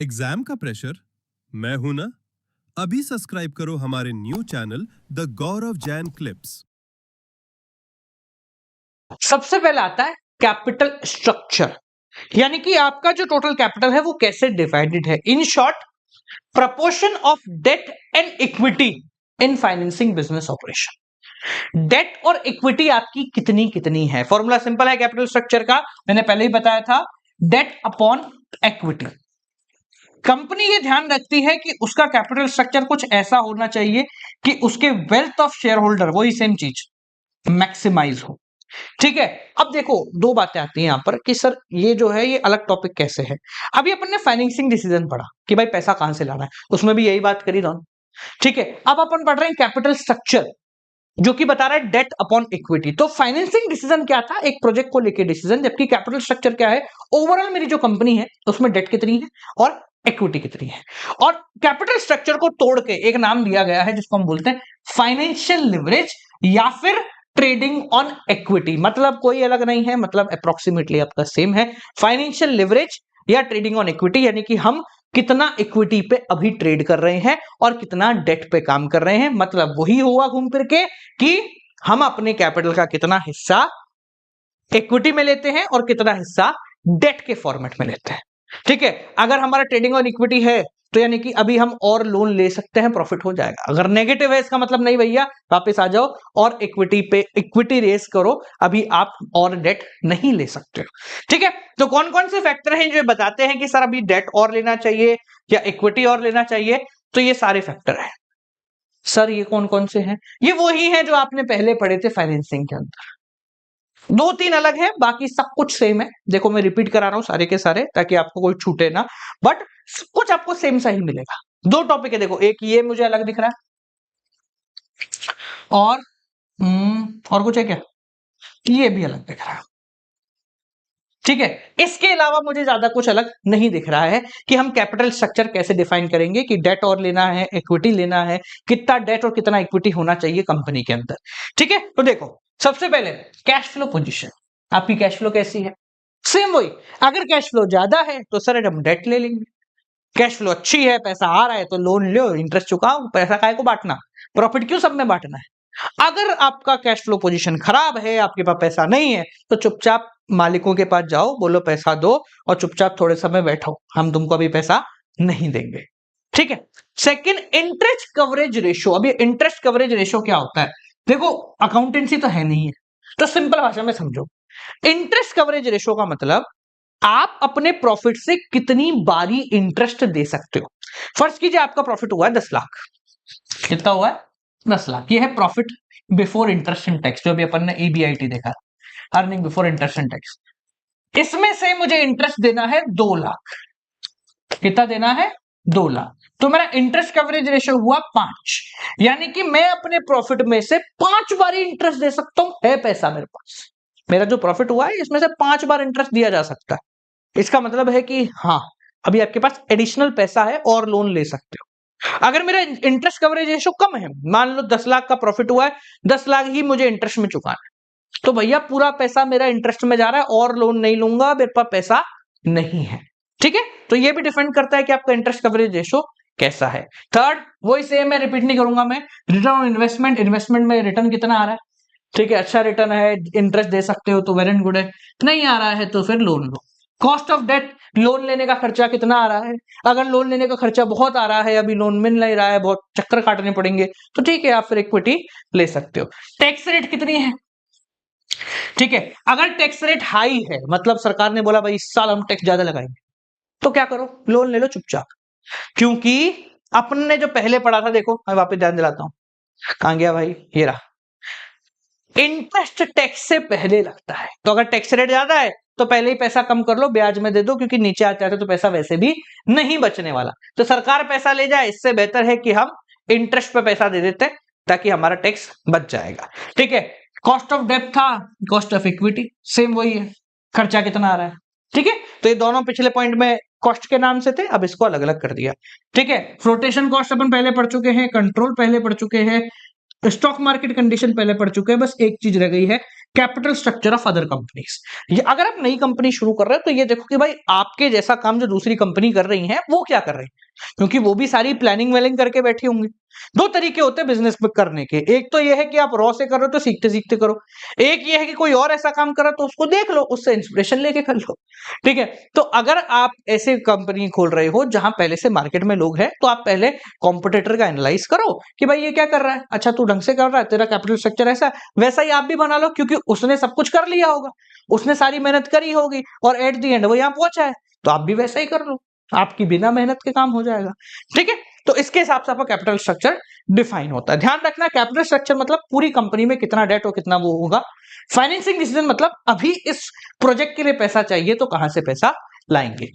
Exam का pressure? मैं हूं ना। अभी सब्सक्राइब करो हमारे new channel the Gaurav Jain clips. सबसे पहले आता है कैपिटल स्ट्रक्चर, यानी कि आपका जो टोटल कैपिटल है वो कैसे डिवाइडेड है। In short, proportion of debt and equity in financing business operation. Debt और इक्विटी आपकी कितनी कितनी है। फॉर्मूला सिंपल है कैपिटल स्ट्रक्चर का, मैंने पहले ही बताया था, डेट अपॉन इक्विटी। कंपनी ये ध्यान रखती है कि उसका कैपिटल स्ट्रक्चर कुछ ऐसा होना चाहिए कि उसके वेल्थ ऑफ शेयर होल्डर, वही सेम चीज, मैक्सिमाइज हो। ठीक है। अब देखो दो बातें आती हैं यहां पर कि सर ये जो है ये अलग टॉपिक कैसे है। अभी अपन ने फाइनेंसिंग डिसीजन पढ़ा कि भाई पैसा कहां से लाना है, उसमें भी यही बात करी दोनों। ठीक है। अब अपन पढ़ रहे हैं कैपिटल स्ट्रक्चर, जो कि बता रहा है डेट अपॉन इक्विटी। तो फाइनेंसिंग डिसीजन क्या था, एक प्रोजेक्ट को लेकर डिसीजन, जबकि कैपिटल स्ट्रक्चर क्या है, ओवरऑल मेरी जो कंपनी है उसमें डेट कितनी है और इक्विटी कितनी है। और कैपिटल स्ट्रक्चर को तोड़ के एक नाम दिया गया है जिसको हम बोलते हैं फाइनेंशियल लिवरेज या फिर ट्रेडिंग ऑन इक्विटी। मतलब कोई अलग नहीं है, मतलब अप्रोक्सीमेटली आपका सेम है, फाइनेंशियल लिवरेज या ट्रेडिंग ऑन इक्विटी, यानी कि हम कितना इक्विटी पे अभी ट्रेड कर रहे हैं और कितना डेट पे काम कर रहे हैं। मतलब वही हुआ घूम फिर के कि हम अपने कैपिटल का कितना हिस्सा इक्विटी में लेते हैं और कितना हिस्सा डेट के फॉर्मेट में लेते हैं। ठीक है। अगर हमारा ट्रेडिंग ऑन इक्विटी है तो यानी कि अभी हम और लोन ले सकते हैं, प्रॉफिट हो जाएगा। अगर नेगेटिव है इसका मतलब नहीं भैया, वापस आ जाओ और इक्विटी पे इक्विटी रेस करो, अभी आप और डेट नहीं ले सकते हो। ठीक है। तो कौन कौन से फैक्टर हैं जो बताते हैं कि सर अभी डेट और लेना चाहिए या इक्विटी और लेना चाहिए। तो ये सारे फैक्टर हैं। सर ये कौन कौन से हैं, ये वही हैं जो आपने पहले पढ़े थे फाइनेंसिंग के अंदर। दो तीन अलग है, बाकी सब कुछ सेम है। देखो मैं रिपीट करा रहा हूं सारे के सारे ताकि आपको कोई छूटे ना, बट कुछ आपको सेम सा ही मिलेगा। दो टॉपिक है देखो, एक ये मुझे अलग दिख रहा है और कुछ है क्या, ये भी अलग दिख रहा है। ठीक है। इसके अलावा मुझे ज्यादा कुछ अलग नहीं दिख रहा है कि हम कैपिटल स्ट्रक्चर कैसे डिफाइन करेंगे कि डेट और लेना है, इक्विटी लेना है, कितना डेट और कितना इक्विटी होना चाहिए कंपनी के अंदर। ठीक है। तो देखो सबसे पहले कैश फ्लो पोजीशन, आपकी कैश फ्लो कैसी है। सेम वही, अगर कैश फ्लो ज्यादा है तो सर हम डेट ले लेंगे, कैश फ्लो अच्छी है, पैसा आ रहा है तो लोन लो, इंटरेस्ट चुकाओ, पैसा काहे को बांटना, प्रॉफिट क्यों सब में बांटना है। अगर आपका कैश फ्लो पोजीशन खराब है, आपके पास पैसा नहीं है, तो चुपचाप मालिकों के पास जाओ, बोलो पैसा दो और चुपचाप थोड़े समय बैठो, हम तुमको अभी पैसा नहीं देंगे। ठीक है। Second, interest coverage ratio. अभी इंटरेस्ट कवरेज रेशो क्या होता है, देखो अकाउंटेंसी तो है नहीं है, तो सिंपल भाषा में समझो। इंटरेस्ट कवरेज रेशो का मतलब आप अपने प्रॉफिट से कितनी बारी इंटरेस्ट दे सकते हो। फर्ज कीजिए आपका प्रॉफिट हुआ है 10 लाख, कितना हुआ है 10 लाख, ये है profit before interest and tax, जो भी अपन ने ईबीआईटी देखा, earning before interest and tax. इसमें से मुझे इंटरेस्ट देना है 2 लाख, कितना देना है 2 लाख, तो मेरा इंटरेस्ट कवरेज रेशियो हुआ 5, यानी कि मैं अपने प्रॉफिट में से 5 बार इंटरेस्ट दे सकता हूं, है पैसा मेरे पास, मेरा जो प्रॉफिट हुआ है इसमें से 5 बार इंटरेस्ट दिया जा सकता है। इसका मतलब है कि हाँ अभी आपके पास एडिशनल पैसा है और लोन ले सकते हो। अगर मेरा इंटरेस्ट कवरेज रेशियो कम है, मान लो 10 लाख का प्रॉफिट हुआ है, 10 लाख ही मुझे इंटरेस्ट में चुकाना है, तो भैया पूरा पैसा मेरा इंटरेस्ट में जा रहा है और लोन नहीं लूंगा, मेरे पास पैसा नहीं है। ठीक है। तो ये भी डिपेंड करता है कि आपका इंटरेस्ट कवरेज रेशियो कैसा है। थर्ड, वही सेम है, रिपीट नहीं करूंगा मैं, रिटर्न ऑन इन्वेस्टमेंट, इन्वेस्टमेंट में रिटर्न कितना आ रहा है। ठीक है, अच्छा रिटर्न है, इंटरेस्ट दे सकते हो तो वेरी गुड है, नहीं आ रहा है तो फिर लोन लो। कॉस्ट ऑफ डेट, लोन लेने का खर्चा कितना आ रहा है, अगर लोन लेने का खर्चा बहुत आ रहा है, अभी लोन मिल नहीं रहा है, बहुत चक्कर काटने पड़ेंगे, तो ठीक है आप फिर इक्विटी ले सकते हो। टैक्स रेट कितनी है, ठीक है, अगर टैक्स रेट हाई है, मतलब सरकार ने बोला भाई इस साल हम टैक्स ज्यादा लगाएंगे, तो क्या करो, लोन ले लो चुपचाप। क्योंकि अपन ने जो पहले पढ़ा था, देखो मैं वापस ध्यान दिलाता हूं, कहां गया भाई, ये रहा, इंटरेस्ट टैक्स से पहले लगता है। तो अगर टैक्स रेट ज्यादा है तो पहले ही पैसा कम कर लो, ब्याज में दे दो, क्योंकि नीचे आते आते तो पैसा वैसे भी नहीं बचने वाला, तो सरकार पैसा ले जाए, इससे बेहतर है कि हम इंटरेस्ट पे पैसा दे देते हैं ताकि हमारा टैक्स बच जाएगा। ठीक है। कॉस्ट ऑफ डेट था, कॉस्ट ऑफ इक्विटी सेम वही है, खर्चा कितना आ रहा है। ठीक है। तो ये दोनों पिछले पॉइंट में कॉस्ट के नाम से थे, अब इसको अलग अलग कर दिया। ठीक है। फ्लोटेशन कॉस्ट अपन पहले पढ़ चुके हैं, कंट्रोल पहले पढ़ चुके हैं, स्टॉक मार्केट कंडीशन पहले पढ़ चुके हैं, बस एक चीज रह गई है capital structure of other companies. ये अगर आप नई कंपनी शुरू कर रहे हो तो ये देखो कि भाई आपके जैसा काम जो दूसरी कंपनी कर रही है वो क्या कर रही है, क्योंकि वो भी सारी प्लानिंग वेलिंग करके बैठी होंगी। दो तरीके होते हैं बिजनेस में करने के, एक तो ये है कि आप रॉ से कर रहे हो तो सीखते सीखते करो, एक ये है कि कोई और ऐसा काम कर रहा है तो उसको देख लो, उससे इंस्पिरेशन लेके कर लो। ठीक है, तो अगर आप ऐसे कंपनी खोल रहे हो जहां पहले से मार्केट में लोग हैं तो आप पहले कॉम्पिटिटर का एनालाइज करो कि भाई ये क्या कर रहा है, अच्छा तू ढंग से कर रहा है, तेरा कैपिटल स्ट्रक्चर ऐसा है, वैसा ही आप भी बना लो, क्योंकि उसने सब कुछ कर लिया होगा, उसने सारी मेहनत करी होगी और एट द एंड वो यहाँ पहुंचा है, तो आप भी वैसा ही कर लो, आपकी बिना मेहनत के काम हो जाएगा। ठीक है, तो इसके हिसाब से आपका कैपिटल स्ट्रक्चर डिफाइन होता है। ध्यान रखना, कैपिटल स्ट्रक्चर मतलब पूरी कंपनी में कितना डेट और कितना वो होगा। फाइनेंसिंग डिसीजन मतलब अभी इस प्रोजेक्ट के लिए पैसा चाहिए तो कहां से पैसा लाएंगे।